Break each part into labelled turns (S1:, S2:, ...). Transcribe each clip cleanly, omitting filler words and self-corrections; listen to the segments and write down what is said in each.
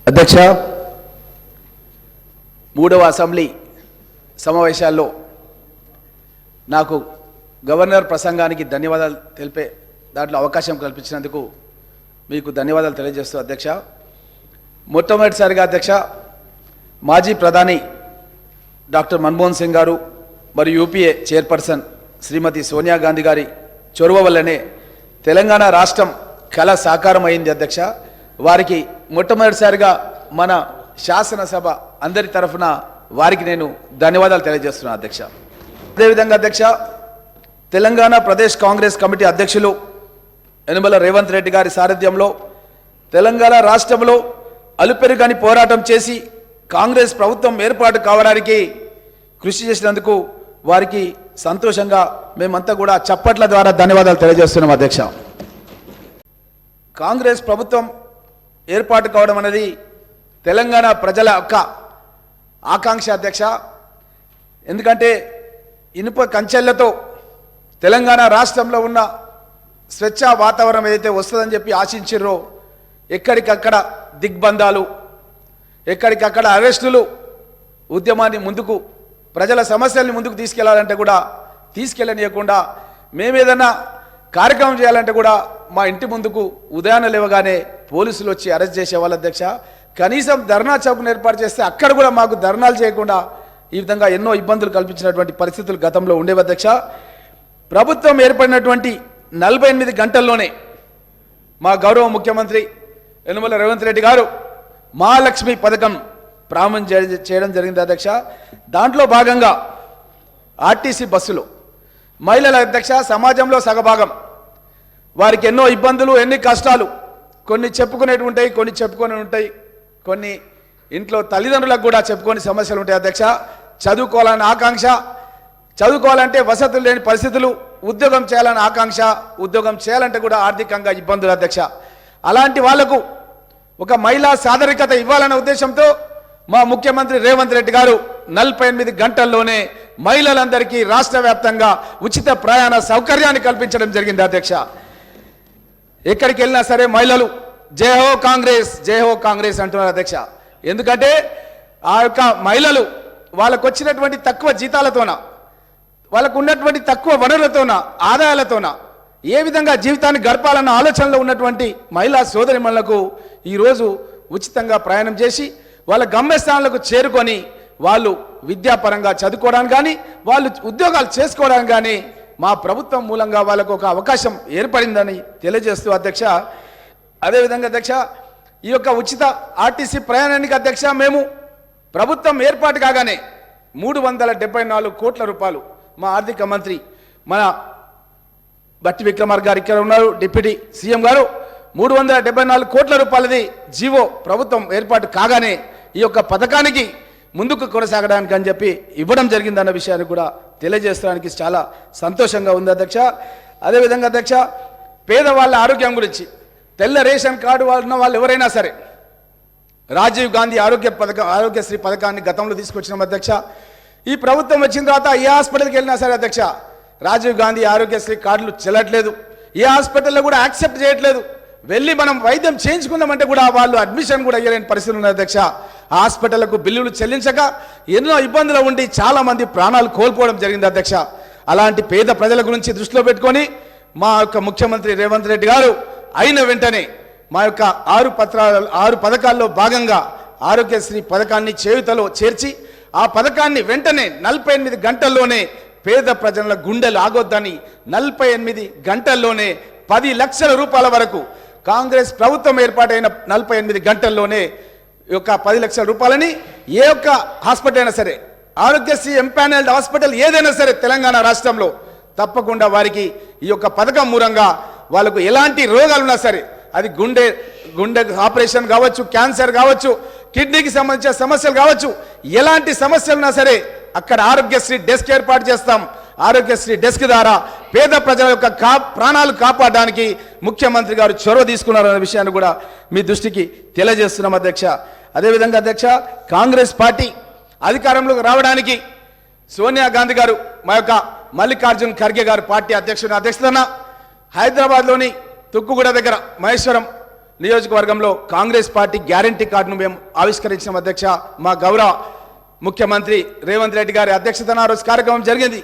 S1: అధ్యక్ష, మూడవ అసెంబ్లీ సమావేశాల్లో నాకు గవర్నర్ ప్రసంగానికి ధన్యవాదాలు తెలిపే దాంట్లో అవకాశం కల్పించినందుకు మీకు ధన్యవాదాలు తెలియజేస్తూ అధ్యక్ష, మొట్టమొదటిసారిగా అధ్యక్ష మాజీ ప్రధాని డాక్టర్ మన్మోహన్ సింగ్ గారు మరియు యూపీఏ చైర్పర్సన్ శ్రీమతి సోనియా గాంధీ గారి చొరవ వల్లనే తెలంగాణ రాష్ట్రం కళ సాకారం అయింది అధ్యక్ష. వారికి మొట్టమొదటిసారిగా మన శాసనసభ అందరి తరఫున వారికి నేను ధన్యవాదాలు తెలియజేస్తున్నాను అధ్యక్ష. అదేవిధంగా అధ్యక్ష, తెలంగాణ ప్రదేశ్ కాంగ్రెస్ కమిటీ అధ్యక్షులు యనమల రేవంత్ రెడ్డి గారి సారథ్యంలో తెలంగాణ రాష్ట్రంలో అలుపెరుగని పోరాటం చేసి కాంగ్రెస్ ప్రభుత్వం ఏర్పాటు కావడానికి కృషి చేసినందుకు వారికి సంతోషంగా మేమంతా కూడా చప్పట్ల ద్వారా ధన్యవాదాలు తెలియజేస్తున్నాం అధ్యక్ష. కాంగ్రెస్ ప్రభుత్వం ఏర్పాటు కావడం అనేది తెలంగాణ ప్రజల యొక్క ఆకాంక్ష అధ్యక్ష. ఎందుకంటే ఇనుప కంచెలతో తెలంగాణ రాష్ట్రంలో ఉన్న స్వేచ్ఛ వాతావరణం ఏదైతే వస్తుందని చెప్పి ఆశించారో ఎక్కడికక్కడ దిగ్బంధాలు, ఎక్కడికక్కడ అరెస్టులు, ఉద్యమాన్ని ముందుకు ప్రజల సమస్యల్ని ముందుకు తీసుకెళ్లాలంటే కూడా తీసుకెళ్ళనీయకుండా మేమేదన్నా కార్యక్రమం చేయాలంటే కూడా మా ఇంటి ముందుకు ఉదయాన్నే లేవగానే పోలీసులు వచ్చి అరెస్ట్ చేసేవాళ్ళు అధ్యక్ష. కనీసం ధర్నా చౌక్ను ఏర్పాటు చేస్తే అక్కడ కూడా మాకు ధర్నాలు చేయకుండా ఈ విధంగా ఎన్నో ఇబ్బందులు కల్పించినటువంటి పరిస్థితులు గతంలో ఉండేవి అధ్యక్ష. ప్రభుత్వం ఏర్పడినటువంటి 48 గంటల్లోనే మా గౌరవ ముఖ్యమంత్రి యనమల రేవంత్ రెడ్డి గారు మహాలక్ష్మి పథకం ప్రారంభం చేయడం జరిగింది అధ్యక్ష. దాంట్లో భాగంగా ఆర్టీసీ బస్సులు మహిళల అధ్యక్ష సమాజంలో సగభాగం, వారికి ఎన్నో ఇబ్బందులు, ఎన్ని కష్టాలు, కొన్ని చెప్పుకునేవి ఉంటాయి, కొన్ని చెప్పుకొని ఉంటాయి, కొన్ని ఇంట్లో తల్లిదండ్రులకు కూడా చెప్పుకొని సమస్యలు ఉంటాయి అధ్యక్ష. చదువుకోవాలని ఆకాంక్ష, చదువుకోవాలంటే వసతులు లేని పరిస్థితులు, ఉద్యోగం చేయాలని ఆకాంక్ష, ఉద్యోగం చేయాలంటే కూడా ఆర్థికంగా ఇబ్బందులు అధ్యక్ష. అలాంటి వాళ్లకు ఒక మహిళా సాదరికత ఇవ్వాలనే ఉద్దేశంతో మా ముఖ్యమంత్రి రేవంత్ రెడ్డి గారు 48 గంటల్లోనే మహిళలందరికీ రాష్ట్ర వ్యాప్తంగా ఉచిత ప్రయాణ సౌకర్యాన్ని కల్పించడం జరిగింది అధ్యక్ష. ఎక్కడికి వెళ్ళినా సరే మహిళలు జై హో కాంగ్రెస్, జై హో కాంగ్రెస్ అంటున్నారు అధ్యక్ష. ఎందుకంటే ఆ యొక్క మహిళలు వాళ్ళకు వచ్చినటువంటి తక్కువ జీతాలతోన, వాళ్ళకు ఉన్నటువంటి తక్కువ వనరులతోన, ఆదాయాలతోన ఏ విధంగా జీవితాన్ని గడపాలన్న ఆలోచనలో ఉన్నటువంటి మహిళా సోదరిమణులకు ఈరోజు ఉచితంగా ప్రయాణం చేసి వాళ్ళ గమ్యస్థానాలకు చేరుకొని వాళ్ళు విద్యాపరంగా చదువుకోవడానికి కానీ వాళ్ళు ఉద్యోగాలు చేసుకోవడానికి కానీ మా ప్రభుత్వం మూలంగా వాళ్ళకు ఒక అవకాశం ఏర్పడిందని తెలియజేస్తూ అధ్యక్ష, అదేవిధంగా అధ్యక్ష ఈ యొక్క ఉచిత ఆర్టీసీ ప్రయాణానికి అధ్యక్ష మేము ప్రభుత్వం ఏర్పాటు కాగానే 374 కోట్ల రూపాయలు మా ఆర్థిక మంత్రి మన బట్టి విక్రమార్క గారు ఇక్కడ ఉన్నారు, డిప్యూటీ సీఎం గారు, 374 కోట్ల రూపాయలది జీవో ప్రభుత్వం ఏర్పాటు కాగానే ఈ యొక్క పథకానికి ముందుకు కొనసాగడానికి అని చెప్పి ఇవ్వడం జరిగిందన్న విషయాన్ని కూడా తెలియజేయడానికి చాలా సంతోషంగా ఉంది అధ్యక్ష. అదేవిధంగా అధ్యక్ష పేదవాళ్ళ ఆరోగ్యం గురించి తెల్ల రేషన్ కార్డు ఉన్న వాళ్ళు ఎవరైనా సరే రాజీవ్ గాంధీ ఆరోగ్యశ్రీ పథకాన్ని గతంలో తీసుకొచ్చినాం అధ్యక్ష. ఈ ప్రభుత్వం వచ్చిన తర్వాత ఏ హాస్పిటల్కి వెళ్ళినా సరే అధ్యక్ష రాజీవ్ గాంధీ ఆరోగ్యశ్రీ కార్డులు చెల్లట్లేదు, ఏ హాస్పిటల్లో కూడా యాక్సెప్ట్ చేయట్లేదు. వెళ్ళి మనం వైద్యం చేయించుకుందామంటే కూడా వాళ్ళు అడ్మిషన్ కూడా ఇవ్వలేని పరిస్థితులు ఉన్నాయి అధ్యక్ష. హాస్పిటళ్లకు బిల్లులు చెల్లించక ఎన్నో ఇబ్బందులు ఉండి చాలా మంది ప్రాణాలు కోల్పోవడం జరిగింది అధ్యక్ష. అలాంటి పేద ప్రజల గురించి దృష్టిలో పెట్టుకొని మా యొక్క ముఖ్యమంత్రి రేవంత్ రెడ్డి గారు అయిన వెంటనే మా యొక్క 6 పథకాల్లో భాగంగా ఆరోగ్యశ్రీ పథకాన్ని చేయుతలో చేర్చి ఆ పథకాన్ని వెంటనే 48 గంటల్లోనే పేద ప్రజల గుండెలు ఆగొద్దని 48 గంటల్లోనే 10 లక్షల రూపాయల వరకు కాంగ్రెస్ ప్రభుత్వం ఏర్పాటైన 48 గంటల్లోనే ఈ యొక్క 10 లక్షల రూపాయలని ఏ ఒక్క హాస్పిటల్ అయినా సరే, ఆరోగ్యశ్రీ ఎంపానల్డ్ హాస్పిటల్ ఏదైనా సరే తెలంగాణ రాష్ట్రంలో తప్పకుండా వారికి ఈ యొక్క పథకం మూలంగా వాళ్ళకు ఎలాంటి రోగాలున్నా సరే, అది గుండె ఆపరేషన్ కావచ్చు, క్యాన్సర్ కావచ్చు, కిడ్నీకి సంబంధించిన సమస్యలు కావచ్చు, ఎలాంటి సమస్యలున్నా సరే అక్కడ ఆరోగ్యశ్రీ డెస్క్ ఏర్పాటు చేస్తాం. ఆరోగ్యశ్రీ డెస్క్ ద్వారా పేద ప్రజల యొక్క ప్రాణాలు కాపాడడానికి ముఖ్యమంత్రి గారు చొరవ తీసుకున్నారనే విషయాన్ని కూడా మీ దృష్టికి తెలియజేస్తున్నాం అధ్యక్ష. అదేవిధంగా అధ్యక్ష కాంగ్రెస్ పార్టీ అధికారంలోకి రావడానికి సోనియా గాంధీ గారు మా యొక్క మల్లికార్జున్ ఖర్గే గారు పార్టీ అధ్యక్షతన హైదరాబాద్లోని తుక్కుగూడ దగ్గర మహేశ్వరం నియోజకవర్గంలో కాంగ్రెస్ పార్టీ గ్యారంటీ కార్డును మేము ఆవిష్కరించిన అధ్యక్ష. మా గౌరవ ముఖ్యమంత్రి రేవంత్ రెడ్డి గారి అధ్యక్షతన ఆ రోజు కార్యక్రమం జరిగింది.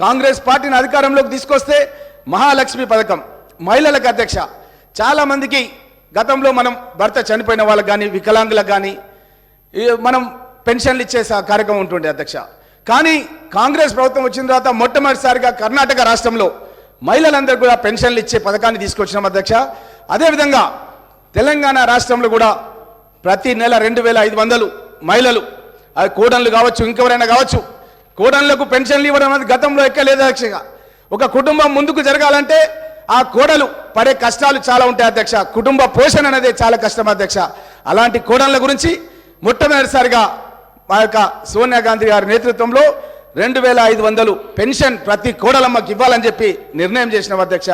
S1: కాంగ్రెస్ పార్టీని అధికారంలోకి తీసుకొస్తే మహాలక్ష్మి పథకం మహిళలకు అధ్యక్ష. చాలా మందికి గతంలో మనం భర్త చనిపోయిన వాళ్ళకి కానీ వికలాంగులకు కానీ మనం పెన్షన్లు ఇచ్చే కార్యక్రమం ఉంటుండే అధ్యక్ష. కానీ కాంగ్రెస్ ప్రభుత్వం వచ్చిన తర్వాత మొట్టమొదటిసారిగా కర్ణాటక రాష్ట్రంలో మహిళలందరూ కూడా పెన్షన్లు ఇచ్చే పథకాన్ని తీసుకొచ్చినాం అధ్యక్ష. అదేవిధంగా తెలంగాణ రాష్ట్రంలో కూడా ప్రతి నెల 2500 మహిళలు, అది కోడన్లు కావచ్చు ఇంకెవరైనా కావచ్చు, కోడన్లకు పెన్షన్లు ఇవ్వడం అనేది గతంలో ఎక్కలేదు అధ్యక్ష. ఒక కుటుంబం ముందుకు జరగాలంటే ఆ కోడలు పడే కష్టాలు చాలా ఉంటాయి అధ్యక్ష. కుటుంబ పోషణ అనేది చాలా కష్టం అధ్యక్ష. అలాంటి కోడన్ల గురించి మొట్టమొదటిసారిగా మా యొక్క సోనియా గాంధీ గారి నేతృత్వంలో 2500 పెన్షన్ ప్రతి కోడలమ్మకి ఇవ్వాలని చెప్పి నిర్ణయం చేసిన అధ్యక్ష.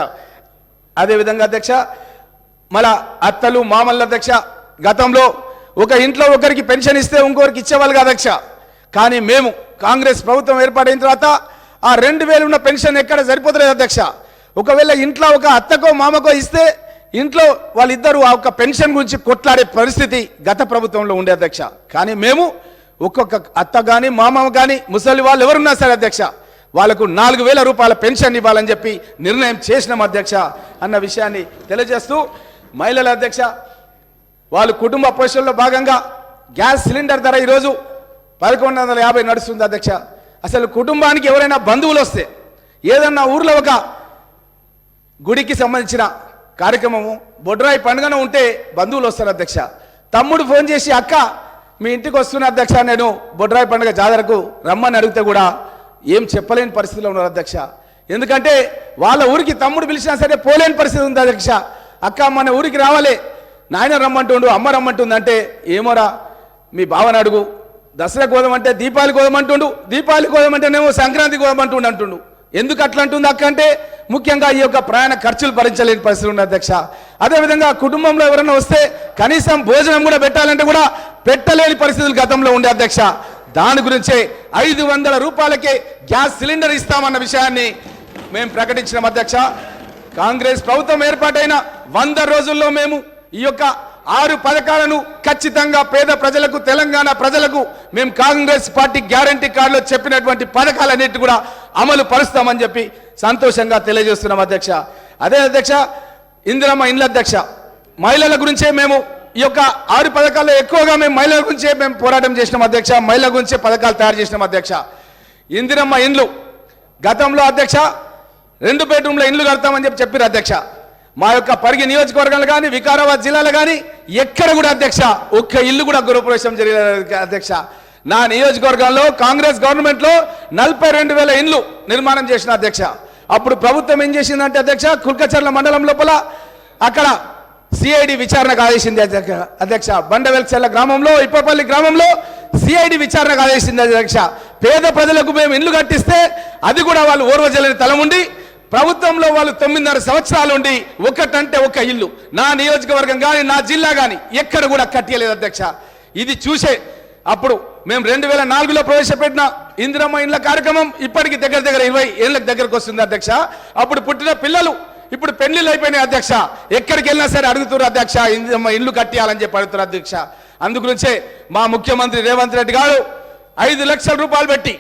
S1: అదేవిధంగా అధ్యక్ష మళ్ళా అత్తలు మామల్ల అధ్యక్ష, గతంలో ఒక ఇంట్లో ఒకరికి పెన్షన్ ఇస్తే ఇంకొకరికి ఇచ్చేవాళ్ళు అధ్యక్ష. కానీ మేము కాంగ్రెస్ ప్రభుత్వం ఏర్పాటైన తర్వాత ఆ 2000 ఉన్న పెన్షన్ ఎక్కడ సరిపోతలేదు అధ్యక్ష. ఒకవేళ ఇంట్లో ఒక అత్తకో మామకో ఇస్తే ఇంట్లో వాళ్ళిద్దరూ ఆ ఒక పెన్షన్ గురించి కొట్లాడే పరిస్థితి గత ప్రభుత్వంలో ఉండే అధ్యక్ష. కానీ మేము ఒక్కొక్క అత్త కానీ మామ కానీ ముసలి వాళ్ళు ఎవరున్నా సరే అధ్యక్ష, వాళ్ళకు 4000 రూపాయల పెన్షన్ ఇవ్వాలని చెప్పి నిర్ణయం చేసినాం అధ్యక్ష అన్న విషయాన్ని తెలియజేస్తూ, మహిళల అధ్యక్ష వాళ్ళు కుటుంబ పోషణలో భాగంగా గ్యాస్ సిలిండర్ ధర ఈరోజు 1150 నడుస్తుంది అధ్యక్ష. అసలు కుటుంబానికి ఎవరైనా బంధువులు వస్తే ఏదన్నా ఊర్లో ఒక గుడికి సంబంధించిన కార్యక్రమము బొడ్రాయి పండుగన ఉంటే బంధువులు వస్తారు అధ్యక్ష. తమ్ముడు ఫోన్ చేసి అక్క మీ ఇంటికి వస్తున్న అధ్యక్ష, నేను బొడ్రాయి పండుగ జాతరకు రమ్మని అడిగితే కూడా ఏం చెప్పలేని పరిస్థితిలో ఉన్నారు అధ్యక్ష. ఎందుకంటే వాళ్ళ ఊరికి తమ్ముడు పిలిచినా సరే పోలేని పరిస్థితి ఉంది అధ్యక్ష. అక్క మన ఊరికి రావాలి, నాయన రమ్మంటుండు అమ్మ రమ్మంటుంది అంటే ఏమోరా మీ బావని అడుగు, దసరా కోదమంటే దీపావళి కోదమంటుండు, దీపావళి కోదమంటేనేమో సంక్రాంతి కోదమంటుండు అంటుండు. ఎందుకు అట్లా అంటుంది అక్క అంటే ముఖ్యంగా ఈ యొక్క ప్రయాణ ఖర్చులు భరించలేని పరిస్థితి ఉంది అధ్యక్ష. అదేవిధంగా కుటుంబంలో ఎవరైనా వస్తే కనీసం భోజనం కూడా పెట్టాలంటే కూడా పెట్టలేని పరిస్థితులు గతంలో ఉండే అధ్యక్ష. దాని గురించే 500 రూపాయలకే గ్యాస్ సిలిండర్ ఇస్తామన్న విషయాన్ని మేము ప్రకటించిన అధ్యక్ష. కాంగ్రెస్ ప్రభుత్వం ఏర్పాటైన 100 రోజుల్లో మేము ఈ యొక్క 6 పథకాలను ఖచ్చితంగా పేద ప్రజలకు, తెలంగాణ ప్రజలకు మేము కాంగ్రెస్ పార్టీ గ్యారంటీ కార్డులో చెప్పినటువంటి పథకాలన్నిటి కూడా అమలు పరుస్తామని చెప్పి సంతోషంగా తెలియజేస్తున్నాం అధ్యక్ష. అదే అధ్యక్ష ఇందిరమ్మ ఇండ్ల అధ్యక్ష, మహిళల గురించే మేము ఈ యొక్క 6 పథకాల్లో ఎక్కువగా మేము మహిళల గురించే మేము పోరాటం చేసినాం అధ్యక్ష. మహిళల గురించే పథకాలు తయారు చేసినాం అధ్యక్ష. ఇందిరమ్మ ఇండ్లు గతంలో అధ్యక్ష 2 బెడ్రూమ్ల ఇండ్లు కడతామని చెప్పారు అధ్యక్ష. మా యొక్క పరిగి నియోజకవర్గాలు కానీ వికారాబాద్ జిల్లాలో కానీ ఎక్కడ కూడా అధ్యక్ష ఒక్క ఇల్లు కూడా గృహప్రవేశం జరిగేది అధ్యక్ష. నా నియోజకవర్గంలో కాంగ్రెస్ గవర్నమెంట్లో 42,000 ఇండ్లు నిర్మాణం చేసిన అధ్యక్ష. అప్పుడు ప్రభుత్వం ఏం చేసిందంటే అధ్యక్ష కుల్కచర్ల మండలం లోపల అక్కడ సిఐడి విచారణకు ఆదేశింది అధ్యక్ష. బండవెల్చెర్ల గ్రామంలో ఇప్పపల్లి గ్రామంలో సిఐడి విచారణకు ఆదేశింది అధ్యక్ష. పేద ప్రజలకు మేము ఇల్లు కట్టిస్తే అది కూడా వాళ్ళు ఓర్వజలని తల ఉండి ప్రభుత్వంలో వాళ్ళు 9.5 సంవత్సరాలు ఉండి ఒకటంటే ఒక ఇల్లు నా నియోజకవర్గం కానీ నా జిల్లా కానీ ఎక్కడ కూడా కట్టియలేదు అధ్యక్ష. ఇది చూసే అప్పుడు మేము 2004లో ప్రవేశపెట్టిన ఇందిరమ్మ ఇండ్ల కార్యక్రమం ఇప్పటికి దగ్గర 20 ఏళ్ళకి దగ్గరకు వస్తుంది అధ్యక్ష. అప్పుడు పుట్టిన పిల్లలు ఇప్పుడు పెళ్లిళ్ళు అయిపోయినాయి అధ్యక్ష. ఎక్కడికి వెళ్ళినా సరే అడుగుతున్నారు అధ్యక్ష, ఇందిరమ్మ ఇల్లు కట్టియాలని చెప్పి అడుగుతున్నారు అధ్యక్ష. అందుగురించే మా ముఖ్యమంత్రి రేవంత్ రెడ్డి గారు 5 లక్షల రూపాయలు పెట్టి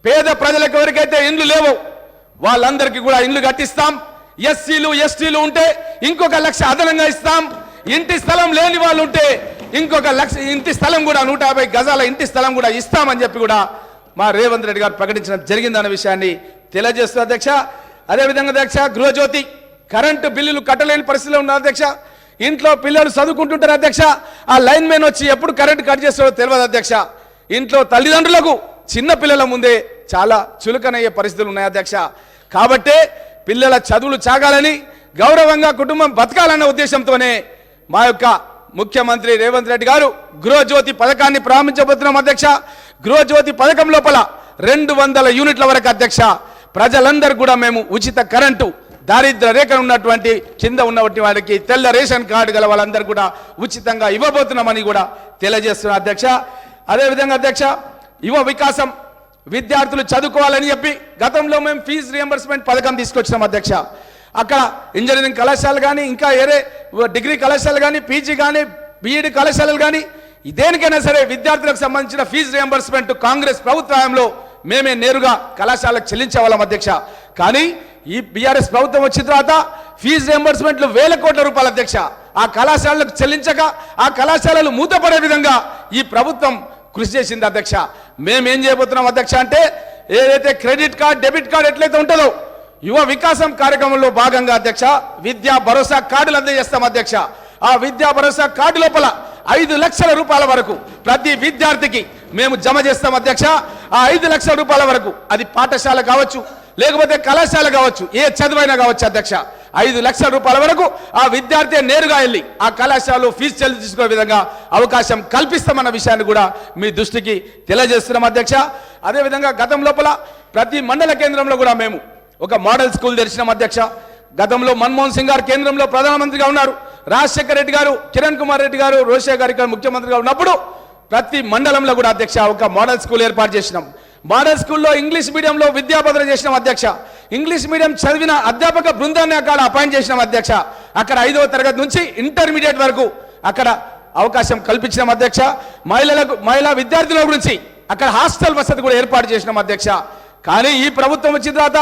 S1: పేద ప్రజలకు ఎవరికైతే ఇండ్లు లేవో వాళ్ళందరికీ కూడా ఇండ్లు కట్టిస్తాం. ఎస్సీలు ఎస్టీలు ఉంటే ఇంకొక 1 లక్ష అదనంగా ఇస్తాం. ఇంటి స్థలం లేని వాళ్ళు ఉంటే ఇంకొక 1 లక్ష ఇంటి స్థలం కూడా 150 గజాల ఇంటి స్థలం కూడా ఇస్తామని చెప్పి కూడా మా రేవంత్ రెడ్డి గారు ప్రకటించడం జరిగిందన్న విషయాన్ని తెలియజేస్తున్నారు అధ్యక్ష. అదేవిధంగా అధ్యక్ష గృహజ్యోతి కరెంటు బిల్లులు కట్టలేని పరిస్థితిలో ఉన్నారు అధ్యక్ష. ఇంట్లో పిల్లలు చదువుకుంటుంటారు అధ్యక్ష, ఆ లైన్ మ్యాన్ వచ్చి ఎప్పుడు కరెంటు కట్ చేస్తారో తెలియదు అధ్యక్ష. ఇంట్లో తల్లిదండ్రులకు చిన్న పిల్లల ముందే చాలా చులకనయ్యే పరిస్థితులు ఉన్నాయి అధ్యక్ష. కాబట్టే పిల్లల చదువులు సాగాలని గౌరవంగా కుటుంబం బతకాలన్న ఉద్దేశంతోనే మా యొక్క ముఖ్యమంత్రి రేవంత్ రెడ్డి గారు గృహజ్యోతి పథకాన్ని ప్రారంభించబోతున్నాం అధ్యక్ష. గృహజ్యోతి పథకం లోపల 200 యూనిట్ల వరకు అధ్యక్ష ప్రజలందరూ కూడా మేము ఉచిత కరెంటు, దారిద్ర రేఖ ఉన్నటువంటి కింద ఉన్నటువంటి వారికి తెల్ల రేషన్ కార్డు గల వాళ్ళందరూ కూడా ఉచితంగా ఇవ్వబోతున్నామని కూడా తెలియజేస్తున్నా అధ్యక్ష. అదేవిధంగా అధ్యక్ష యువ వికాసం, విద్యార్థులు చదువుకోవాలని చెప్పి గతంలో మేము ఫీజు రియంబర్స్మెంట్ పథకం తీసుకొచ్చినాం అధ్యక్ష. అక్కడ ఇంజనీరింగ్ కళాశాలలు కానీ ఇంకా వేరే డిగ్రీ కళాశాలలు కానీ పీజీ కానీ బీఈడి కళాశాలలు కానీ దేనికైనా సరే విద్యార్థులకు సంబంధించిన ఫీజు రియంబర్స్మెంట్ కాంగ్రెస్ ప్రభుత్వంలో మేమే నేరుగా కళాశాలకు చెల్లించేవాళ్ళం అధ్యక్ష. కానీ ఈ బీఆర్ఎస్ ప్రభుత్వం వచ్చిన తర్వాత ఫీజు రియంబర్స్మెంట్లు వేల కోట్ల రూపాయలు అధ్యక్ష. ఆ కళాశాలకు చెల్లించక ఆ కళాశాలలు మూతపడే విధంగా ఈ ప్రభుత్వం కృషి చేసింది అధ్యక్ష. మేమేం చేయబోతున్నాం అధ్యక్ష అంటే ఏదైతే క్రెడిట్ కార్డ్ డెబిట్ కార్డ్ ఎట్లయితే ఉంటుందో యువ వికాసం కార్యక్రమంలో భాగంగా అధ్యక్ష విద్యా భరోసా కార్డులు అందజేస్తాం అధ్యక్ష. ఆ విద్యా భరోసా కార్డు లోపల 5 లక్షల రూపాయల వరకు ప్రతి విద్యార్థికి మేము జమ చేస్తాం అధ్యక్ష. ఆ 5 లక్షల రూపాయల వరకు అది పాఠశాల కావచ్చు లేకపోతే కళాశాల కావచ్చు ఏ చదువైనా కావచ్చు అధ్యక్ష. 5 లక్షల రూపాయల వరకు ఆ విద్యార్థి నేరుగా వెళ్ళి ఆ కళాశాలలో ఫీజు చెల్లించుకునే విధంగా అవకాశం కల్పిస్తామన్న విషయాన్ని కూడా మీ దృష్టికి తెలియజేస్తున్నాం అధ్యక్ష. అదేవిధంగా గతం లోపల ప్రతి మండల కేంద్రంలో కూడా మేము ఒక మోడల్ స్కూల్ తెరిచినాం అధ్యక్ష. గతంలో మన్మోహన్ సింగ్ గారు కేంద్రంలో ప్రధానమంత్రిగా ఉన్నారు, రాజశేఖర రెడ్డి గారు కిరణ్ కుమార్ రెడ్డి గారు రోషే గారి ముఖ్యమంత్రిగా ఉన్నప్పుడు ప్రతి మండలంలో కూడా అధ్యక్ష ఒక మోడల్ స్కూల్ ఏర్పాటు చేసినాం. మోడల్ స్కూల్లో ఇంగ్లీష్ మీడియంలో విద్యాబోధన చేసినాం అధ్యక్ష. ఇంగ్లీష్ మీడియం చదివిన అధ్యాపక బృందాన్ని అక్కడ అపాయింట్ చేసినాం అధ్యక్ష. అక్కడ 5వ తరగతి నుంచి ఇంటర్మీడియట్ వరకు అక్కడ అవకాశం కల్పించినాం అధ్యక్ష. మహిళా విద్యార్థుల గురించి అక్కడ హాస్టల్ వసతి కూడా ఏర్పాటు చేసినాం అధ్యక్ష. కానీ ఈ ప్రభుత్వం వచ్చిన తర్వాత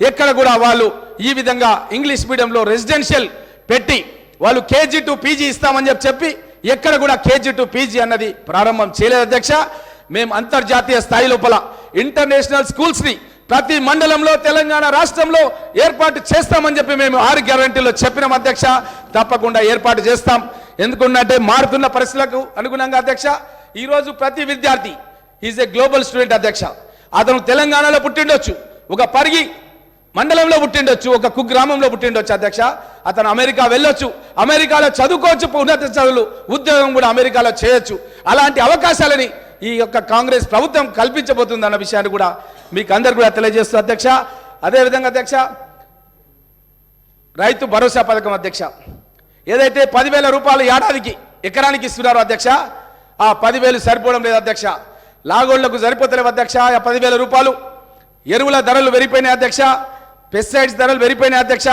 S1: ఎక్కడ కూడా వాళ్ళు ఈ విధంగా ఇంగ్లీష్ మీడియంలో రెసిడెన్షియల్ పెట్టి వాళ్ళు కేజీ టు పీజీ ఇస్తామని చెప్పి ఎక్కడ కూడా కేజీ టు పీజీ అన్నది ప్రారంభం చేయలేదు అధ్యక్ష. మేము అంతర్జాతీయ స్థాయి లోపల ఇంటర్నేషనల్ స్కూల్స్ ని ప్రతి మండలంలో తెలంగాణ రాష్ట్రంలో ఏర్పాటు చేస్తామని చెప్పి మేము 6 గ్యారంటీలో చెప్పినాం అధ్యక్ష. తప్పకుండా ఏర్పాటు చేస్తాం. ఎందుకంటే మారుతున్న పరిస్థితులకు అనుగుణంగా అధ్యక్ష ఈరోజు ప్రతి విద్యార్థి ఈజ్ ఏ గ్లోబల్ స్టూడెంట్ అధ్యక్ష. అతను తెలంగాణలో పుట్టిండొచ్చు, ఒక పరిగి మండలంలో పుట్టిండొచ్చు, ఒక కుగ్రామంలో పుట్టిండొచ్చు అధ్యక్ష. అతను అమెరికా వెళ్ళొచ్చు, అమెరికాలో చదువుకోవచ్చు, ఉన్నత చదువులు ఉద్యోగం కూడా అమెరికాలో చేయొచ్చు. అలాంటి అవకాశాలని ఈ యొక్క కాంగ్రెస్ ప్రభుత్వం కల్పించబోతుంది అన్న విషయాన్ని కూడా మీకు అందరు కూడా తెలియజేస్తూ అధ్యక్ష. అదేవిధంగా అధ్యక్ష రైతు భరోసా పథకం అధ్యక్ష ఏదైతే 10,000 రూపాయలు ఏడాదికి ఎకరానికి ఇస్తున్నారో అధ్యక్ష ఆ 10,000 సరిపోవడం లేదు అధ్యక్ష. లాగోళ్లకు సరిపోతలేవు అధ్యక్ష. ఆ 10,000 రూపాయలు ఎరువుల ధరలు పెరిగిపోయినాయి అధ్యక్ష, పెస్టిసైడ్స్ ధరలు పెరిగిపోయినాయి అధ్యక్ష.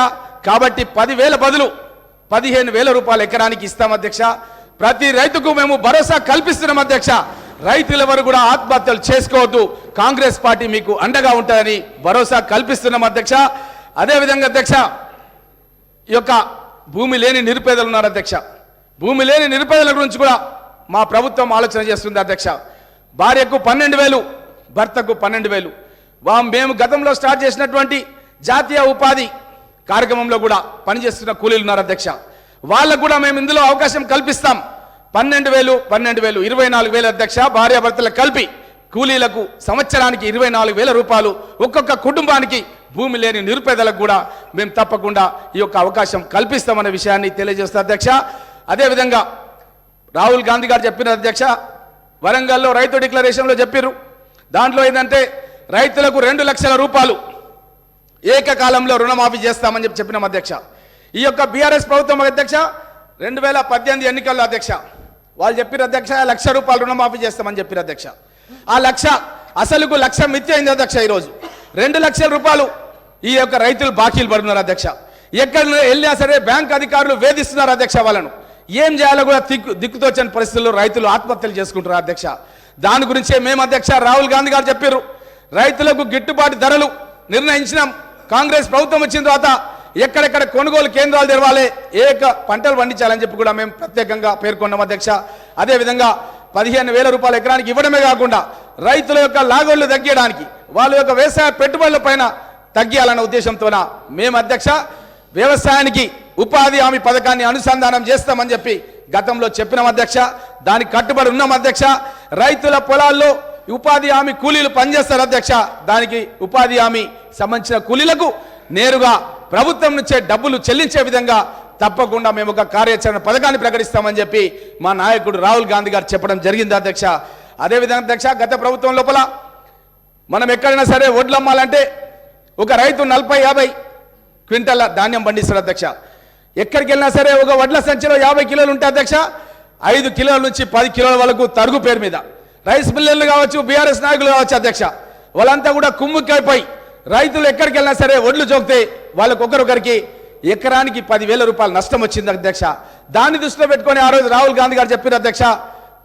S1: కాబట్టి 10,000 బదులు 15,000 రూపాయలు ఎకరానికి ఇస్తాం అధ్యక్ష. ప్రతి రైతుకు మేము భరోసా కల్పిస్తున్నాం అధ్యక్ష. రైతులెవరు కూడా ఆత్మహత్యలు చేసుకోవద్దు, కాంగ్రెస్ పార్టీ మీకు అండగా ఉంటుందని భరోసా కల్పిస్తున్నాం అధ్యక్ష. అదేవిధంగా అధ్యక్ష ఈ యొక్క భూమి లేని నిరుపేదలు ఉన్నారు అధ్యక్ష. భూమి లేని నిరుపేదల గురించి కూడా మా ప్రభుత్వం ఆలోచన చేస్తుంది అధ్యక్ష. భార్యకు 12,000, భర్తకు 12,000. మేము గతంలో స్టార్ట్ చేసినటువంటి జాతీయ ఉపాధి కార్యక్రమంలో కూడా పనిచేస్తున్న కూలీలు ఉన్నారు అధ్యక్ష. వాళ్ళకు కూడా మేము ఇందులో అవకాశం కల్పిస్తాం. 12,000, 24,000 అధ్యక్ష. భార్యాభర్తలకు కలిపి కూలీలకు సంవత్సరానికి 24,000 రూపాయలు ఒక్కొక్క కుటుంబానికి భూమి లేని నిరుపేదలకు కూడా మేము తప్పకుండా ఈ యొక్క అవకాశం కల్పిస్తామనే విషయాన్ని తెలియజేస్తాం అధ్యక్ష. అదేవిధంగా రాహుల్ గాంధీ గారు చెప్పిన అధ్యక్ష వరంగల్లో రైతు డిక్లరేషన్లో చెప్పారు. దాంట్లో ఏంటంటే రైతులకు 2 లక్షల రూపాయలు ఏకకాలంలో రుణమాఫీ చేస్తామని చెప్పినాం అధ్యక్ష. ఈ యొక్క బీఆర్ఎస్ ప్రభుత్వం అధ్యక్ష 2018 ఎన్నికల్లో అధ్యక్ష వాళ్ళు చెప్పారు అధ్యక్ష 1 లక్ష రూపాయలు రుణమాఫీ చేస్తామని చెప్పారు అధ్యక్ష. ఆ లక్ష అసలుకు లక్ష మిత్తి అయింది అధ్యక్ష. ఈరోజు 2 లక్షల రూపాయలు ఈ యొక్క రైతులు బాకీలు పడుతున్నారు అధ్యక్ష. ఎక్కడ వెళ్ళినా సరే బ్యాంక్ అధికారులు వేధిస్తున్నారు అధ్యక్ష. వాళ్ళను ఏం చేయాలో కూడా దిక్కుతోచని పరిస్థితుల్లో రైతులు ఆత్మహత్యలు చేసుకుంటారు అధ్యక్ష. దాని గురించే మేము అధ్యక్ష రాహుల్ గాంధీ గారు చెప్పారు రైతులకు గిట్టుబాటు ధరలు నిర్ణయించినాం. కాంగ్రెస్ ప్రభుత్వం వచ్చిన తర్వాత ఎక్కడెక్కడ కొనుగోలు కేంద్రాలు తెరవాలి, పంటలు పండించాలని చెప్పి కూడా మేము ప్రత్యేకంగా పేర్కొన్నాం అధ్యక్ష. అదేవిధంగా 15,000 రూపాయలు ఎకరానికి ఇవ్వడమే కాకుండా రైతుల యొక్క లాగోళ్లు తగ్గించడానికి వాళ్ళ యొక్క వ్యవసాయ పెట్టుబడుల పైన తగ్గియాలన్న ఉద్దేశంతోన మేము అధ్యక్ష వ్యవసాయానికి ఉపాధి హామీ పథకాన్ని అనుసంధానం చేస్తామని చెప్పి గతంలో చెప్పినాం అధ్యక్ష. దానికి కట్టుబడి ఉన్నాం అధ్యక్ష. రైతుల పొలాల్లో ఉపాధి హామీ కూలీలు పనిచేస్తారు అధ్యక్ష. దానికి ఉపాధి హామీ సంబంధించిన కూలీలకు నేరుగా ప్రభుత్వం నుంచే డబ్బులు చెల్లించే విధంగా తప్పకుండా మేము ఒక కార్యాచరణ పథకాన్ని ప్రకటిస్తామని చెప్పి మా నాయకుడు రాహుల్ గాంధీ గారు చెప్పడం జరిగింది అధ్యక్ష. అదేవిధంగా అధ్యక్ష గత ప్రభుత్వం లోపల మనం ఎక్కడైనా సరే వడ్లు అమ్మాలంటే ఒక రైతు 40-50 క్వింటాల ధాన్యం పండిస్తారు అధ్యక్ష. ఎక్కడికి వెళ్ళినా సరే ఒక వడ్ల సంచిలో 50 కిలోలు ఉంటాయి అధ్యక్ష. 5 కిలోల నుంచి 10 కిలోల వరకు తరుగు పేరు మీద రైస్ మిల్లర్లు కావచ్చు, బీఆర్ఎస్ నాయకులు కావచ్చు అధ్యక్ష, వాళ్ళంతా కూడా కుమ్ముక్కైపోయి రైతులు ఎక్కడికి వెళ్ళినా సరే వడ్లు చోకితే వాళ్ళకు ఒకరొకరికి ఎకరానికి 10,000 రూపాయలు నష్టం వచ్చింది అధ్యక్ష. దాన్ని దృష్టిలో పెట్టుకొని ఆ రోజు రాహుల్ గాంధీ గారు చెప్పారు అధ్యక్ష,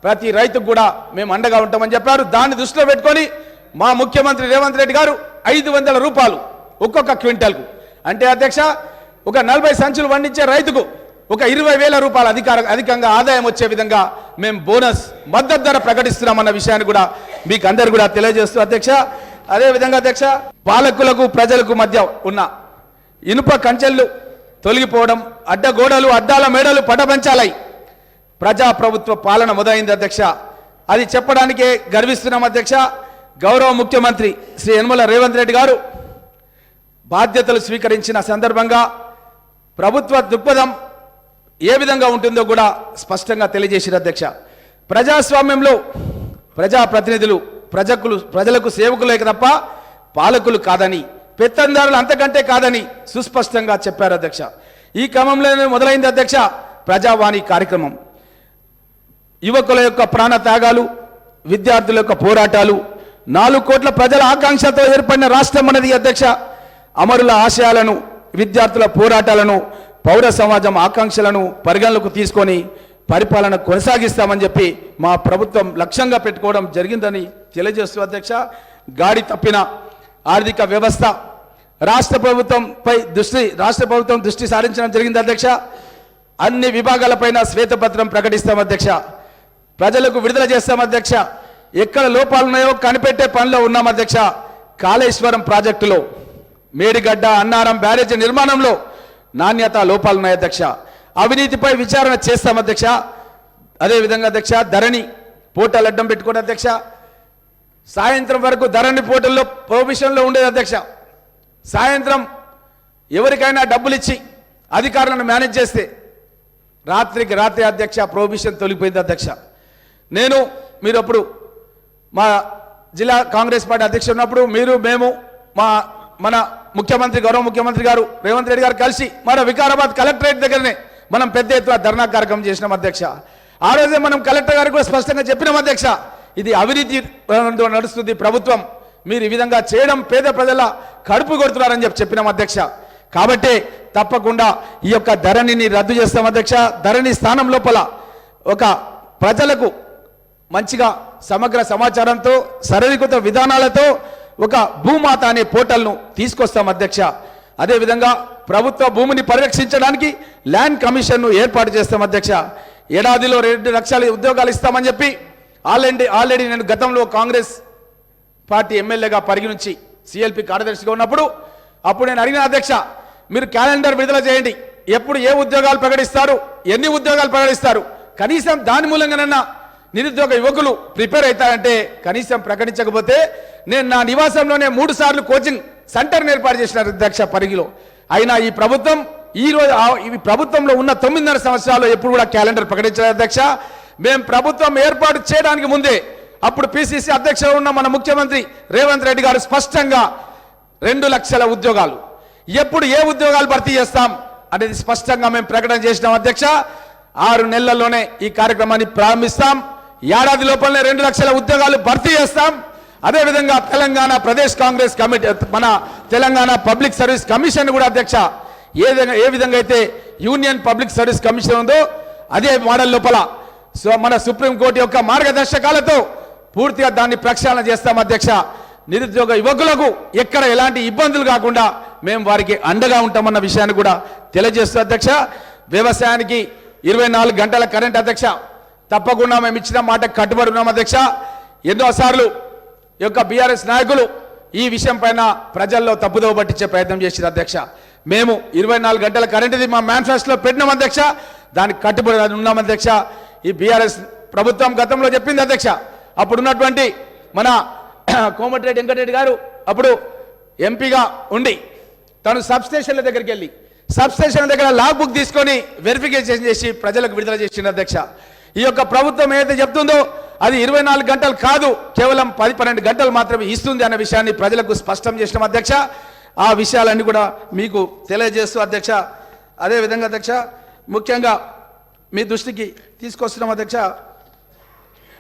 S1: ప్రతి రైతుకు కూడా మేము అండగా ఉంటామని చెప్పారు. దాన్ని దృష్టిలో పెట్టుకొని మా ముఖ్యమంత్రి రేవంత్ రెడ్డి గారు 500 రూపాయలు ఒక్కొక్క క్వింటల్కు, అంటే అధ్యక్ష ఒక 40 సంచులు పండించే రైతుకు ఒక 20,000 రూపాయలు అధికంగా ఆదాయం వచ్చే విధంగా మేము బోనస్ మద్దతు ధర ప్రకటిస్తున్నామన్న విషయాన్ని కూడా మీకు అందరు కూడా తెలియజేస్తూ అధ్యక్ష, అదేవిధంగా అధ్యక్ష పాలకులకు ప్రజలకు మధ్య ఉన్న ఇనుప కంచెలు తొలగిపోవడం, అడ్డగోడలు అడ్డాల మేడలు పటపంచాలై ప్రజాప్రభుత్వ పాలన మొదలైంది అధ్యక్ష. అది చెప్పడానికే గర్విస్తున్నాం అధ్యక్ష. గౌరవ ముఖ్యమంత్రి శ్రీ యనమల రేవంత్ రెడ్డి గారు బాధ్యతలు స్వీకరించిన సందర్భంగా ప్రభుత్వ దృక్పథం ఏ విధంగా ఉంటుందో కూడా స్పష్టంగా తెలియజేశారు అధ్యక్ష. ప్రజాస్వామ్యంలో ప్రజాప్రతినిధులు ప్రజలకు సేవకులే తప్ప పాలకులు కాదని, పెత్తందారులు అంతకంటే కాదని సుస్పష్టంగా చెప్పారు అధ్యక్ష. ఈ క్రమంలోనే మొదలైంది అధ్యక్ష ప్రజావాణి కార్యక్రమం. యువకుల యొక్క ప్రాణ త్యాగాలు, విద్యార్థుల యొక్క పోరాటాలు, 4 కోట్ల ప్రజల ఆకాంక్షతో ఏర్పడిన రాష్ట్రం అనేది అధ్యక్ష. అమరుల ఆశయాలను, విద్యార్థుల పోరాటాలను, పౌర సమాజం ఆకాంక్షలను పరిగణలోకి తీసుకొని పరిపాలన కొనసాగిస్తామని చెప్పి మా ప్రభుత్వం లక్ష్యంగా పెట్టుకోవడం జరిగిందని తెలియజేస్తూ అధ్యక్ష, గాడి తప్పిన ఆర్థిక వ్యవస్థ రాష్ట్ర ప్రభుత్వం దృష్టి సారించడం జరిగింది అధ్యక్ష. అన్ని విభాగాలపైన శ్వేతపత్రం ప్రకటిస్తాం అధ్యక్ష. ప్రజలకు విడుదల చేస్తాం అధ్యక్ష. ఎక్కడ లోపాలున్నాయో కనిపెట్టే పనిలో ఉన్నాం అధ్యక్ష. కాళేశ్వరం ప్రాజెక్టులో, మేడిగడ్డ అన్నారం బ్యారేజీ నిర్మాణంలో నాణ్యత లోపాలున్నాయి అధ్యక్ష. అవినీతిపై విచారణ చేస్తాం అధ్యక్ష. అదేవిధంగా అధ్యక్ష ధరణి పోర్టల్ అడ్డం పెట్టుకోండి అధ్యక్ష. సాయంత్రం వరకు ధరణి పోర్టల్లో ప్రొహిబిషన్లో ఉండేది అధ్యక్ష. సాయంత్రం ఎవరికైనా డబ్బులు ఇచ్చి అధికారులను మేనేజ్ చేస్తే రాత్రికి రాత్రి అధ్యక్ష ప్రొహిబిషన్ తొలగిపోయింది అధ్యక్ష. మీరు అప్పుడు మా జిల్లా కాంగ్రెస్ పార్టీ అధ్యక్షుడు ఉన్నప్పుడు మేము మన ముఖ్యమంత్రి గౌరవ ముఖ్యమంత్రి గారు రేవంత్ రెడ్డి గారు కలిసి మన వికారాబాద్ కలెక్టరేట్ దగ్గరనే మనం పెద్ద ఎత్తున ధర్నా కార్యక్రమం చేసినాం అధ్యక్ష. ఆ రోజే మనం కలెక్టర్ గారికి కూడా స్పష్టంగా చెప్పినాం అధ్యక్ష, ఇది అవినీతి నడుస్తుంది ప్రభుత్వం, మీరు ఈ విధంగా చేయడం పేద ప్రజల కడుపు కొడుతున్నారని చెప్పినాం అధ్యక్ష. కాబట్టి తప్పకుండా ఈ యొక్క ధరణిని రద్దు చేస్తాం అధ్యక్ష. ధరణి స్థానం లోపల ఒక ప్రజలకు మంచిగా సమగ్ర సమాచారంతో సరళీకృత విధానాలతో ఒక భూమాత అనే పోర్టల్ను తీసుకొస్తాం అధ్యక్ష. అదేవిధంగా ప్రభుత్వ భూమిని పరిరక్షించడానికి ల్యాండ్ కమిషన్ను ఏర్పాటు చేస్తాం అధ్యక్ష. ఏడాదిలో 2 లక్షల ఉద్యోగాలు ఇస్తామని చెప్పి ఆల్రెడీ నేను గతంలో కాంగ్రెస్ పార్టీ ఎమ్మెల్యేగా పరిగణించి సిఎల్పి కార్యదర్శిగా ఉన్నప్పుడు నేను అడిగిన అధ్యక్ష, మీరు క్యాలెండర్ విడుదల చేయండి, ఎప్పుడు ఏ ఉద్యోగాలు ప్రకటిస్తారు, ఎన్ని ఉద్యోగాలు ప్రకటిస్తారు, కనీసం దాని మూలంగానన్నా నిరుద్యోగ యువకులు ప్రిపేర్ అవుతారంటే కనీసం ప్రకటించకపోతే నేను నా నివాసంలోనే 3 సార్లు కోచింగ్ సెంటర్ని ఏర్పాటు చేసిన అధ్యక్ష పరిగిలో. అయినా ఈ ప్రభుత్వం ఈ ప్రభుత్వంలో ఉన్న 9.5 సంవత్సరాలు ఎప్పుడు కూడా క్యాలెండర్ ప్రకటించలేదు అధ్యక్ష. మేము ప్రభుత్వం ఏర్పాటు చేయడానికి ముందే అప్పుడు పిసిసి అధ్యక్షుడు ఉన్న మన ముఖ్యమంత్రి రేవంత్ రెడ్డి గారు స్పష్టంగా 2 లక్షల ఉద్యోగాలు ఎప్పుడు ఏ ఉద్యోగాలు భర్తీ చేస్తాం అనేది స్పష్టంగా మేము ప్రకటన చేసినాం అధ్యక్ష. 6 నెలల్లోనే ఈ కార్యక్రమాన్ని ప్రారంభిస్తాం. ఏడాది లోపలనే 2 లక్షల ఉద్యోగాలు భర్తీ చేస్తాం. అదేవిధంగా తెలంగాణ ప్రదేశ్ కాంగ్రెస్ కమిటీ, మన తెలంగాణ పబ్లిక్ సర్వీస్ కమిషన్ కూడా అధ్యక్ష ఏ విధంగా అయితే యూనియన్ పబ్లిక్ సర్వీస్ కమిషన్ ఉందో అదే మోడల్ లోపల మన సుప్రీంకోర్టు యొక్క మార్గదర్శకాలతో పూర్తిగా దాన్ని ప్రక్షాళన చేస్తాం అధ్యక్ష. నిరుద్యోగ యువకులకు ఎక్కడ ఎలాంటి ఇబ్బందులు కాకుండా మేము వారికి అండగా ఉంటామన్న విషయాన్ని కూడా తెలియజేస్తూ అధ్యక్ష. వ్యవసాయానికి 24 గంటల కరెంట్ అధ్యక్ష, తప్పకుండా మేము ఇచ్చిన మాట కట్టుబడి ఉన్నాం అధ్యక్ష. ఎన్నోసార్లు ఈ యొక్క బీఆర్ఎస్ నాయకులు ఈ విషయం పైన ప్రజల్లో తప్పుదోవ పట్టించే ప్రయత్నం చేశారు అధ్యక్ష. మేము 24 గంటల కరెంటుది మా మేనిఫెస్టోలో పెట్టినాం అధ్యక్ష, దానికి కట్టుబడి ఉన్నాం అధ్యక్ష. ఈ బీఆర్ఎస్ ప్రభుత్వం గతంలో చెప్పింది అధ్యక్ష, అప్పుడున్నటువంటి మన కోమటిరెడ్డి వెంకటరెడ్డి గారు అప్పుడు ఎంపీగా ఉండి తను సబ్స్టేషన్ల దగ్గరికి వెళ్ళి సబ్స్టేషన్ దగ్గర లాగ్ బుక్ తీసుకొని వెరిఫికేషన్ చేసి ప్రజలకు విడుదల చేసిన అధ్యక్ష. ఈ యొక్క ప్రభుత్వం ఏదైతే చెప్తుందో అది 24 గంటలు కాదు, కేవలం 10-12 గంటలు మాత్రమే ఇస్తుంది అన్న విషయాన్ని ప్రజలకు స్పష్టం చేసిన అధ్యక్ష. ఆ విషయాలన్నీ కూడా మీకు తెలియజేస్తూ అధ్యక్ష, అదేవిధంగా అధ్యక్ష ముఖ్యంగా మీ దృష్టికి తీసుకొస్తున్నాం అధ్యక్ష,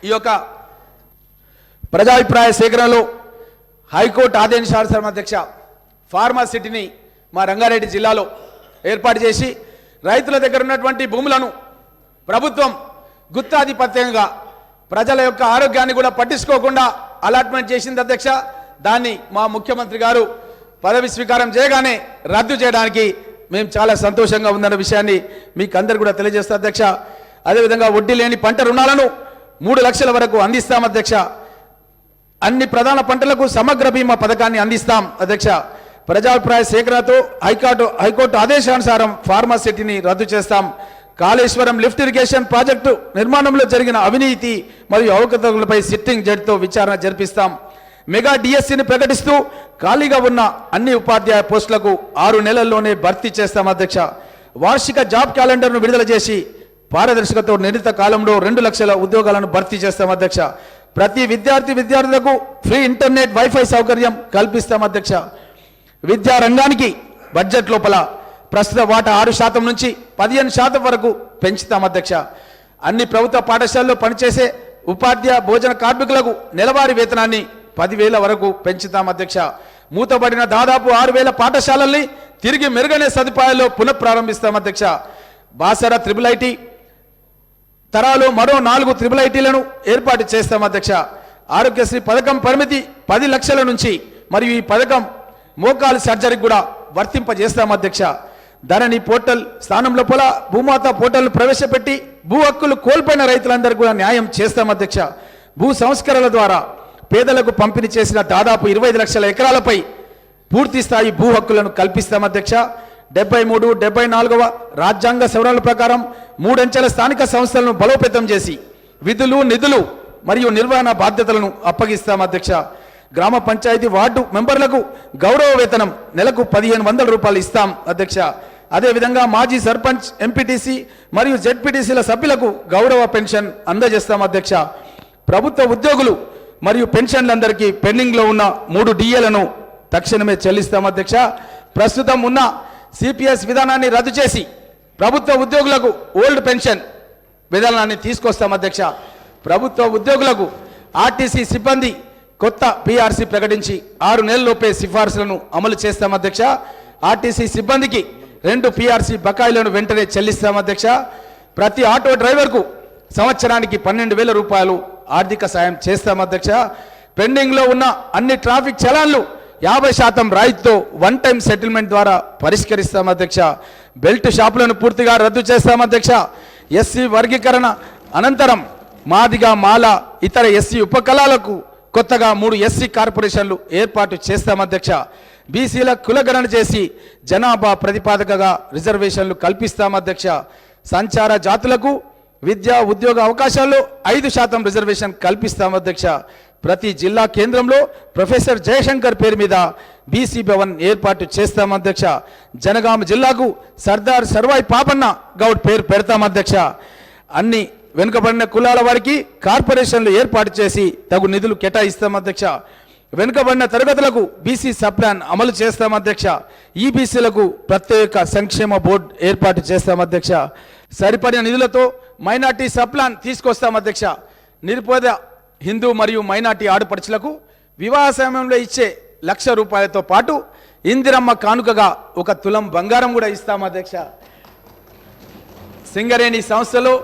S1: ఈ యొక్క ప్రజాభిప్రాయ సేకరణలో హైకోర్టు ఆదేశానుసారం అధ్యక్ష ఫార్మా సిటీని మా రంగారెడ్డి జిల్లాలో ఏర్పాటు చేసి రైతుల దగ్గర ఉన్నటువంటి భూములను ప్రభుత్వం గుత్తాధిపత్యంగా ప్రజల యొక్క ఆరోగ్యాన్ని కూడా పట్టించుకోకుండా అలాట్మెంట్ చేసింది అధ్యక్ష. దాన్ని మా ముఖ్యమంత్రి గారు పదవి స్వీకారం చేయగానే రద్దు చేయడానికి మేము చాలా సంతోషంగా ఉందన్న విషయాన్ని మీకు అందరు కూడా తెలియజేస్తాం అధ్యక్ష. అదేవిధంగా వడ్డీ లేని పంట రుణాలను 3 లక్షల వరకు అందిస్తాం అధ్యక్ష. అన్ని ప్రధాన పంటలకు సమగ్ర బీమా పథకాన్ని అందిస్తాం అధ్యక్ష. ప్రజాభిప్రాయ సేకరణతో హైకోర్టు ఆదేశానుసారం ఫార్మాసిటీని రద్దు చేస్తాం. కాళేశ్వరం లిఫ్ట్ ఇరిగేషన్ ప్రాజెక్టు నిర్మాణంలో జరిగిన అవినీతి మరియు అవకతవకలపై సిట్టింగ్ జడ్జితో విచారణ జరిపిస్తాం. మెగా డిఎస్సిని ప్రకటిస్తూ ఖాళీగా ఉన్న అన్ని ఉపాధ్యాయ పోస్టులకు 6 నెలల్లోనే భర్తీ చేస్తాం అధ్యక్ష. వార్షిక జాబ్ క్యాలెండర్ను విడుదల చేసి పారదర్శకతో నిర్ణీత కాలంలో 2 లక్షల ఉద్యోగాలను భర్తీ చేస్తాం అధ్యక్ష. ప్రతి విద్యార్థులకు ఫ్రీ ఇంటర్నెట్ వైఫై సౌకర్యం కల్పిస్తాం అధ్యక్ష. విద్యా రంగానికి బడ్జెట్ లోపల ప్రస్తుత వాటా 6% నుంచి 15% వరకు పెంచుతాం అధ్యక్ష. అన్ని ప్రభుత్వ పాఠశాలలో పనిచేసే ఉపాధ్యాయ భోజన కార్మికులకు నెలవారీ వేతనాన్ని 10,000 వరకు పెంచుతాం అధ్యక్ష. మూతబడిన దాదాపు 6,000 పాఠశాలల్ని తిరిగి మెరుగైన సదుపాయాల్లో పునఃప్రారంభిస్తాం అధ్యక్ష. బాసర IIIT తరాలో మరో 4 IIITలను ఏర్పాటు చేస్తాం అధ్యక్ష. ఆరోగ్యశ్రీ పథకం పరిమితి 10 లక్షల నుంచి మరియు ఈ పథకం మోకాలు సర్జరీకి కూడా వర్తింపజేస్తాం అధ్యక్ష. ధరణి పోర్టల్ స్థానంలో భూమాత పోర్టల్ను ప్రవేశపెట్టి భూ హక్కులు కోల్పోయిన రైతులందరికీ కూడా న్యాయం చేస్తాం అధ్యక్ష. భూ సంస్కరణల ద్వారా పేదలకు పంపిణీ చేసిన దాదాపు 25 లక్షల ఎకరాలపై పూర్తి స్థాయి భూ హక్కులను కల్పిస్తాం అధ్యక్ష. 73, 74వ రాజ్యాంగ సవరణల ప్రకారం 3 అంచెల స్థానిక సంస్థలను బలోపేతం చేసి విధులు నిధులు మరియు నిర్వహణ బాధ్యతలను అప్పగిస్తాం అధ్యక్ష. గ్రామ పంచాయతీ వార్డు మెంబర్లకు గౌరవ వేతనం నెలకు 1,500 రూపాయలు ఇస్తాం అధ్యక్ష. అదేవిధంగా మాజీ సర్పంచ్, ఎంపీటీసీ మరియు జెడ్పీటీసీల సభ్యులకు గౌరవ పెన్షన్ అందజేస్తాం అధ్యక్ష. ప్రభుత్వ ఉద్యోగులు మరియు పెన్షన్లందరికీ పెండింగ్లో ఉన్న 3 DAలను తక్షణమే చెల్లిస్తాం అధ్యక్ష. ప్రస్తుతం ఉన్న సిపిఎస్ విధానాన్ని రద్దు చేసి ప్రభుత్వ ఉద్యోగులకు ఓల్డ్ పెన్షన్ విధానాన్ని తీసుకొస్తాం అధ్యక్ష. ప్రభుత్వ ఉద్యోగులకు ఆర్టీసీ సిబ్బంది కొత్త PRC ప్రకటించి 6 నెలల్లోపే సిఫార్సులను అమలు చేస్తాం అధ్యక్ష. ఆర్టీసీ సిబ్బందికి 2 PRC బకాయిలను వెంటనే చెల్లిస్తాం అధ్యక్ష. ప్రతి ఆటో డ్రైవర్కు సంవత్సరానికి 12,000 రూపాయలు ఆర్థిక సాయం చేస్తాం అధ్యక్ష. పెండింగ్లో ఉన్న అన్ని ట్రాఫిక్ చలాన్లు 50% రాయితీతో వన్ టైం సెటిల్మెంట్ ద్వారా పరిష్కరిస్తాం అధ్యక్ష. బెల్ట్ షాపులను పూర్తిగా రద్దు చేస్తాం అధ్యక్ష. ఎస్సీ వర్గీకరణ అనంతరం మాదిగ, మాల, ఇతర ఎస్సీ ఉపకులాలకు కొత్తగా 3 ఎస్సీ కార్పొరేషన్లు ఏర్పాటు చేస్తాం అధ్యక్ష. బీసీల కులగణన చేసి జనాభా ప్రతిపాదకగా రిజర్వేషన్లు కల్పిస్తాం అధ్యక్ష. సంచార జాతులకు విద్యా ఉద్యోగ అవకాశాల్లో 5% రిజర్వేషన్ కల్పిస్తాం అధ్యక్ష. ప్రతి జిల్లా కేంద్రంలో ప్రొఫెసర్ జయశంకర్ పేరు మీద బీసీ భవన్ ఏర్పాటు చేస్తాం అధ్యక్ష. జనగామ జిల్లాకు సర్దార్ సర్వాయి పాపన్న గౌడ్ పేరు పెడతాం అధ్యక్ష. అన్ని వెనుకబడిన కులాల వారికి కార్పొరేషన్లు ఏర్పాటు చేసి తగు నిధులు కేటాయిస్తాం అధ్యక్ష. వెనుకబడిన తరగతులకు బీసీ సప్లాన్ అమలు చేస్తాం అధ్యక్ష. ఈబీసీలకు ప్రత్యేక సంక్షేమ బోర్డు ఏర్పాటు చేస్తాం అధ్యక్ష. సరిపడిన నిధులతో మైనార్టీ సప్లాన్ తీసుకొస్తాం అధ్యక్ష. నిరుపేద హిందూ మరియు మైనార్టీ ఆడపడుచులకు వివాహ సమయంలో ఇచ్చే 1,00,000 రూపాయలతో పాటు ఇందిరమ్మ కానుకగా 1 తులం బంగారం కూడా ఇస్తాం అధ్యక్ష. సింగరేణి సంస్థలో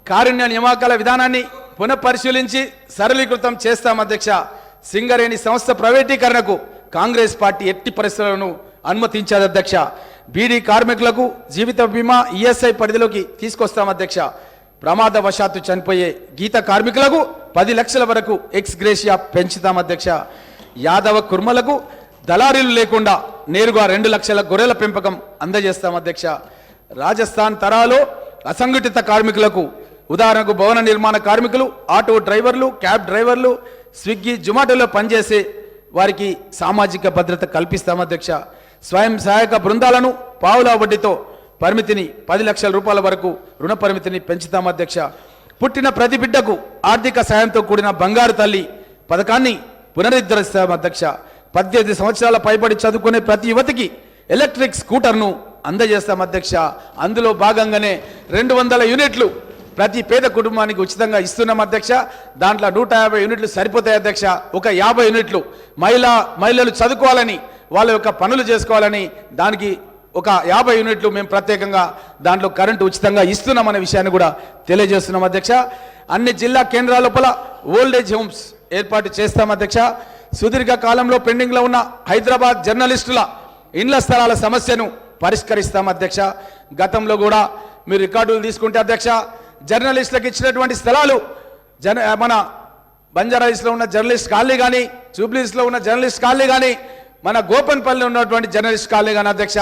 S1: కారుణ్య నియామకాల విధానాన్ని పునఃపరిశీలించి సరళీకృతం చేస్తాం అధ్యక్ష. సింగరేణి సంస్థ ప్రైవేటీకరణకు కాంగ్రెస్ పార్టీ ఎట్టి పరిస్థితులను అనుమతించారు అధ్యక్ష. బీడీ కార్మికులకు జీవిత బీమా ఈఎస్ఐ పరిధిలోకి తీసుకొస్తాం అధ్యక్ష. ప్రమాదవశాత్తు చనిపోయే గీత కార్మికులకు 10 లక్షల వరకు ఎక్స్ గ్రేషియా పెంచుతాం అధ్యక్ష. యాదవ కుర్మలకు దళారీలు లేకుండా నేరుగా 2 లక్షల గొర్రెల పెంపకం అందజేస్తాం అధ్యక్ష. రాజస్థాన్ తరాలో అసంఘటిత కార్మికులకు ఉదాహరణకు భవన నిర్మాణ కార్మికులు, ఆటో డ్రైవర్లు, క్యాబ్ డ్రైవర్లు, స్విగ్గీ, జొమాటోలో పనిచేసే వారికి సామాజిక భద్రత కల్పిస్తాం అధ్యక్ష. స్వయం సహాయక బృందాలను పావులా వడ్డీతో పరిమితిని 10 లక్షల రూపాయల వరకు రుణ పరిమితిని పెంచుతాం అధ్యక్ష. పుట్టిన ప్రతి బిడ్డకు ఆర్థిక సాయంతో కూడిన బంగారు తల్లి పథకాన్ని పునరుద్ధరిస్తాం అధ్యక్ష. 18 సంవత్సరాల పైబడి చదువుకునే ప్రతి యువతికి ఎలక్ట్రిక్ స్కూటర్ను అందజేస్తాం అధ్యక్ష. అందులో భాగంగానే 200 యూనిట్లు ప్రతి పేద కుటుంబానికి ఉచితంగా ఇస్తున్నాం అధ్యక్ష. దాంట్లో 150 యూనిట్లు సరిపోతాయి అధ్యక్ష. ఒక 50 యూనిట్లు మహిళలు చదువుకోవాలని, వాళ్ళ యొక్క పనులు చేసుకోవాలని దానికి ఒక 50 యూనిట్లు మేము ప్రత్యేకంగా దాంట్లో కరెంటు ఉచితంగా ఇస్తున్నామనే విషయాన్ని కూడా తెలియజేస్తున్నాం అధ్యక్ష. అన్ని జిల్లా కేంద్రాల లోపల ఓల్డేజ్ హోమ్స్ ఏర్పాటు చేస్తాం అధ్యక్ష. సుదీర్ఘ కాలంలో పెండింగ్లో ఉన్న హైదరాబాద్ జర్నలిస్టుల ఇండ్ల స్థలాల సమస్యను పరిష్కరిస్తాం అధ్యక్ష. గతంలో కూడా మీరు రికార్డులు తీసుకుంటే అధ్యక్ష, జర్నలిస్టులకు ఇచ్చినటువంటి స్థలాలు మన బంజారాహిల్స్లో ఉన్న జర్నలిస్ట్ కాలనీ కానీ, జూబ్లీస్లో ఉన్న జర్నలిస్ట్ కాలనీ కానీ, మన గోపన్పల్లిలో ఉన్నటువంటి జర్నలిస్ట్ కాలనీ కానీ అధ్యక్ష,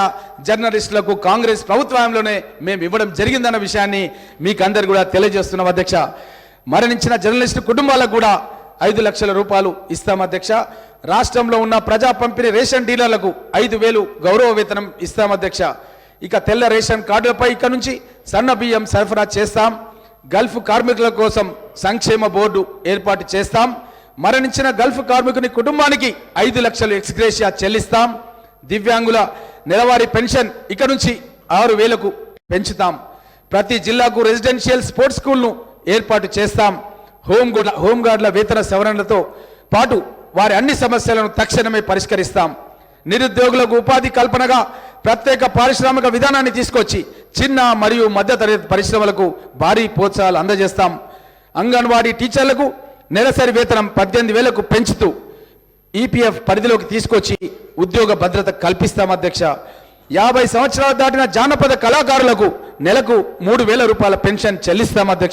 S1: జర్నలిస్టులకు కాంగ్రెస్ ప్రభుత్వంలోనే మేము ఇవ్వడం జరిగిందన్న విషయాన్ని మీకు అందరు కూడా తెలియజేస్తున్నాం అధ్యక్ష. మరణించిన జర్నలిస్టు కుటుంబాలకు కూడా 5 లక్షల రూపాయలు ఇస్తాం అధ్యక్ష. రాష్ట్రంలో ఉన్న ప్రజా పంపిణీ రేషన్ డీలర్లకు 5,000 గౌరవ వేతనం ఇస్తాం అధ్యక్ష. ఇక తెల్ల రేషన్ కార్డులపై ఇక నుంచి సన్న బియ్యం సరఫరా చేస్తాం. గల్ఫ్ కార్మికుల కోసం సంక్షేమ బోర్డు ఏర్పాటు చేస్తాం. మరణించిన గల్ఫ్ కార్మికుని కుటుంబానికి 5 లక్షలు ఎక్స్గ్రేషియా చెల్లిస్తాం. దివ్యాంగుల నెలవారీ పెన్షన్ ఇక నుంచి 6,000కు పెంచుతాం. ప్రతి జిల్లాకు రెసిడెన్షియల్ స్పోర్ట్స్ స్కూల్ను ఏర్పాటు చేస్తాం. హోంగార్డుల వేతన సవరణలతో పాటు వారి అన్ని సమస్యలను తక్షణమే పరిష్కరిస్తాం. నిరుద్యోగులకు ఉపాధి కల్పనగా ప్రత్యేక పారిశ్రామిక విధానాన్ని తీసుకొచ్చి చిన్న మరియు మధ్యతరగతి పరిశ్రమలకు భారీ ప్రోత్సాహాలు అందజేస్తాం. అంగన్వాడీ టీచర్లకు నెలసరి వేతనం 18,000కు పెంచుతూ ఈపీఎఫ్ పరిధిలోకి తీసుకొచ్చి ఉద్యోగ భద్రత కల్పిస్తాం అధ్యక్ష. 50 సంవత్సరాలు దాటిన జానపద కళాకారులకు నెలకు 3,000 రూపాయల పెన్షన్ చెల్లిస్తాం అధ్యక్ష.